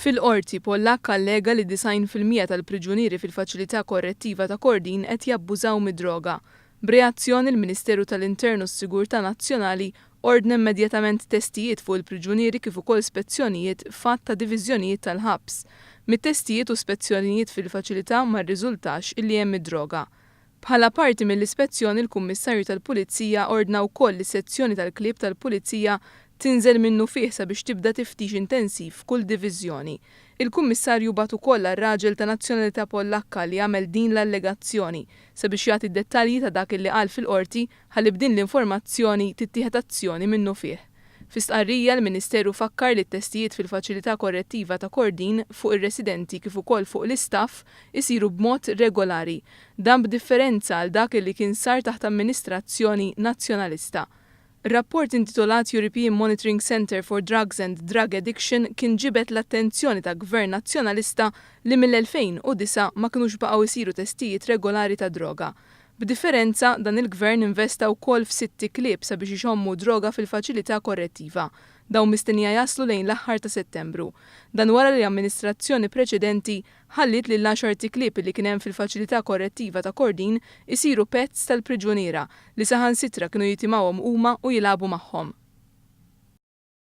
Fil-qorti Pollakka allega li 90% tal-priġunieri fil-faċilità korrettiva ta' Kordin qed jabbużaw mid-droga. B'reazzjoni l-Ministeru tal-Internu s-Sigurtà Nazzjonali ordna immedjatament testijiet fuq il-priġunieri kif ukoll spezzjonijiet fatt ta' diviżjonijiet tal-ħabs. Mit-testijiet u spezzjonijiet fil-faċilità ma rriżultax illi hemm id-droga. Bħala parti mill-ispezzjoni l-Kummissarju tal-Pulizija ordna wkoll li sezzjoni tal-klieb tal-Pulizija tinżel minnu fih sabiex tibda tiftix intensiv f'kull diviżjoni. Il-Kummissarju bat ukoll ar-raġel ta' nazzjonalità Pollakka li għamel din l-allegazzjoni sabiex jagħti d-dettalji ta' dak li qal fil-qorti ħalli b'din l-informazzjoni tittieħed azzjoni minnu fih. Fi stqarrija l-Ministeru fakkar li t-testijiet fil-faċilità korrettiva ta' Kordin fuq ir-residenti kif ukoll fuq l-istaff isiru b'mod regolari, dan b'differenza għal dak li kien sar taħt amministrazzjoni nazzjonalista. Rapport intitolat European Monitoring Center for Drugs and Drug Addiction kien ġibet l-attenzjoni ta' Gvern Nazzjonalista li mill-2009 ma kinux baqgħu jsiru testijiet regolari ta' droga. B'differenza dan il-Gvern investa wkoll f'6 klieb sabiex ixommu droga fil-faċilità korrettiva. Dawn mistennija jaslu lejn l-aħħar ta' Settembru. Dan wara li l-amministrazzjoni preċedenti ħallit li l-10 klieb li kien hemm fil-faċilità korrettiva ta' Kordin isiru pezz tal-priġuniera li saħansitra kienu jitimgħuhom huma u jilagħbu magħhom.